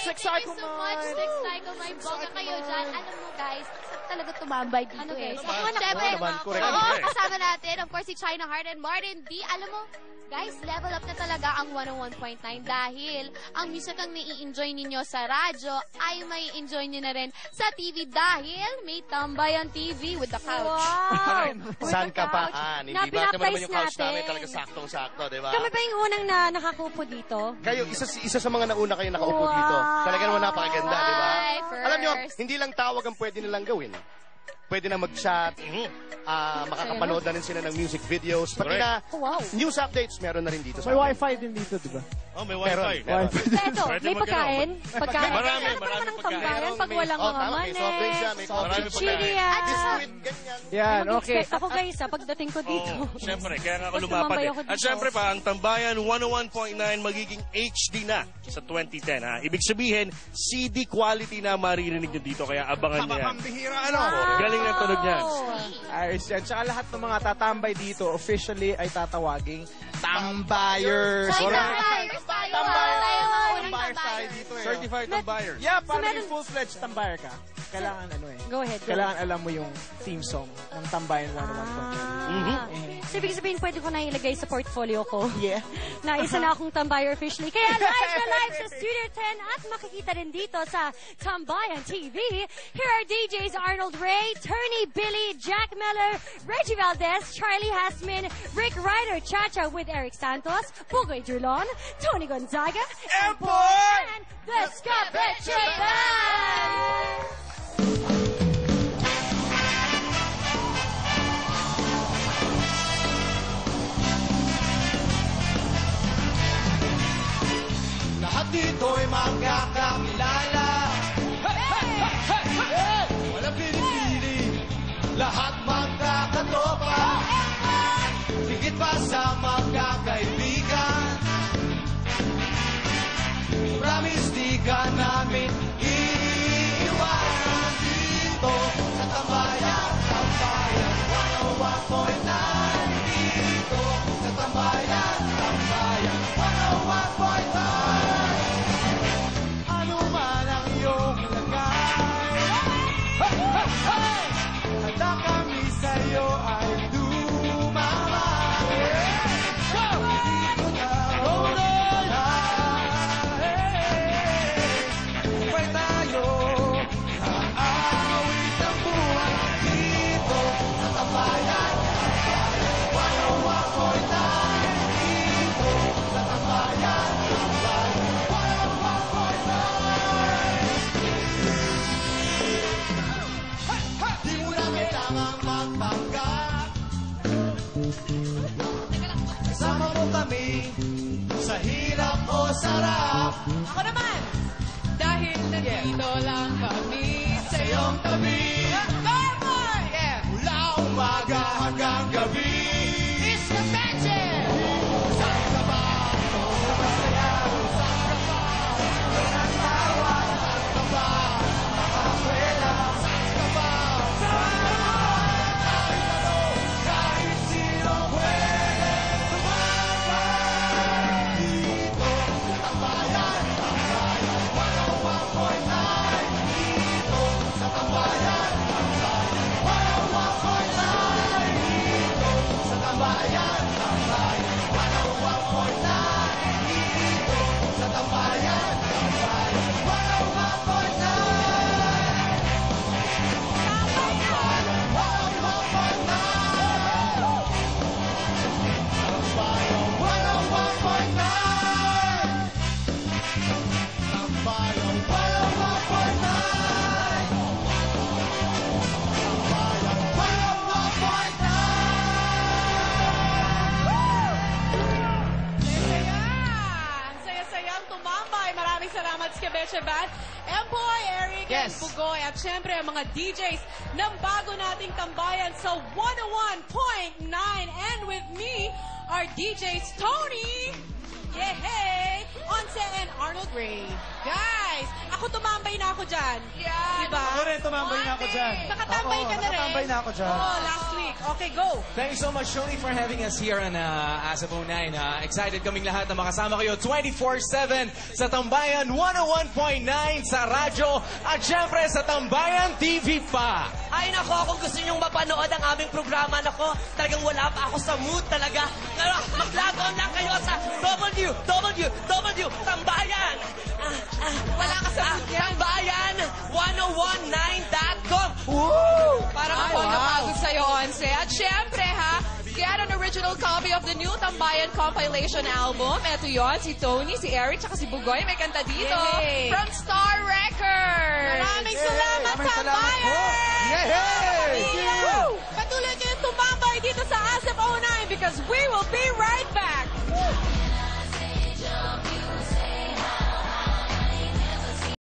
Sex Thank you Psycho so much, Mind. Sex Psycho Mind. Bongga kayo dyan. Alam mo guys, sarap talaga tumambay dito. Ano guys? Siyempre, correct. oo, kasama natin, of course, si China Heart and Martin D. Alam mo, guys, level up na talaga ang 101.9 dahil ang music ang nai-enjoy ninyo sa radyo ay may enjoy nyo na rin sa TV dahil may Tambayan TV with the couch. Wow! Saan ka pa? Hindi ba naman yung couch natin. namin talaga saktong-sakto, di ba? Kami ba yung unang nakakupo dito? Kayo, isa sa mga nauna kayo nakaupo dito. Talaga naman napakaganda, di ba? Hi, first. Alam nyo, hindi lang tawag ang pwede nilang gawin. Pwede na mag-chat, makakapanood na rin sila ng music videos, pati na news updates meron na rin dito. May wifi din dito, di ba? Oh, may wifi. Ito, may pagkain. Pagkain. Marami, Ano marami ng pagkain. tambayan pag walang mga May soft drinks yan, may coffee. Marami Chili pagkain. yan. Biscuit, ganyan. Yan, okay. Mag-expect ako guys pagdating ko dito. Oh, siyempre, kaya nga ako Pag lumapat tumambay eh. ako At dito. siyempre pa, ang Tambayan 101.9 magiging HD na sa 2010. Ha? Ibig sabihin, CD quality na maririnig nyo dito, kaya abangan nyo yan. Pambihira, ano? Galing ng tunog niyan. Ayos yan. Tsaka lahat ng mga tatambay dito, officially ay tatawaging Tambayers. Ay, Correct? Tambayers tayo. Tambayers. Tayo mga unang Tambayers tayo Tambayers. dito eh. Certified Tambayers. Yeah, para meron- maging full-fledged tambayer ka, kailangan ano eh. Go ahead. Go. Kailangan alam mo yung theme song ng Tambayan 101.9. So, ibig sabihin, pwede ko na ilagay sa portfolio ko. Yeah. Na isa na akong tambayer officially. Kaya live na live sa Studio 10 at makikita rin dito sa Tambayan TV. Here are DJs Arnold Ray, Tony Billy, Jack Miller, Reggie Valdez, Charlie Hasmin, Rick Ryder, Chacha with Eric Santos, Pugoy Dulon, Tony Gonzaga, and the Scabeche Band! Lahat dito'y magkakakilala. Walang pinipili, lahat magkakatoka. Higit pa sa magkakaibigan. Promise di ka namin iiwan dito sa Tambayan, Tambayan 101.9 dito sa Tambayan, Tambayan 101.9. Ano man ang iyong lagay, handa kami sa'yo ay dumamay. Dito na, sabay tayo, aawit ang buhay dito sa Tambayan, Tambayan 101.9 dito sa Tambayan, Tambayan 101.9. Di mo na kailangang magpanggap, kasama mo kami sa hirap o sarap. Ako naman! Dahil nandito lang kami sa iyong tabi. Garboy! Yeah! Mula umaga hanggang gabi. It's the magic! Saan ka ba? Masaya. Saan ka ba? Natawa. Saan ka ba? Nakaswela. Saan ka ba? Kahit ano, kahit sino pwede tumambay. Dito sa Tambayan, Tambayan 101.9. Dito sa Tambayan, Tambayan 101.9. Dito sa Tambayan, Tambayan 101.9. Dito sa Tambayan, Tambayan Ang saya-sayang tumambay. Maraming salamat sa Scabeche Band. Empoy, Eric, and Bugoy. At syempre, ang mga DJs ng bago nating tambayan sa 101.9. And with me are DJs Tony, Yehey, Onse, and Arnold Ray. Guys, ako tumambay na ako dyan. Yeah. Diba? Ako rin, tumambay na ako dyan. Nakatambay ka na rin. Nakatambay na ako dyan. Oh, last week. Okay, go. Thank you so much, Shoni, for having us here on ASAP 09. Excited kaming lahat na makasama kayo 24/7 sa Tambayan 101.9 sa radyo at syempre sa Tambayan TV pa. Ay nako, kung gusto nyong mapanood ang aming programa, nako, talagang wala pa ako sa mood talaga. Pero mag-log on lang kayo sa www.tambayan. Wala ka sa mood yan. Tambayan1019.com. Para mapagod sa'yo, Onse. At syempre, ha, get an original copy of the new Tambayan compilation album. Ito yon, si Tony, si Eric, tsaka si Bugoy. May kanta dito. Yay! From Star Records. Maraming salamat, Tambayan! Patuloy kayong tumambay dito sa ASAP 09 because we will be right back.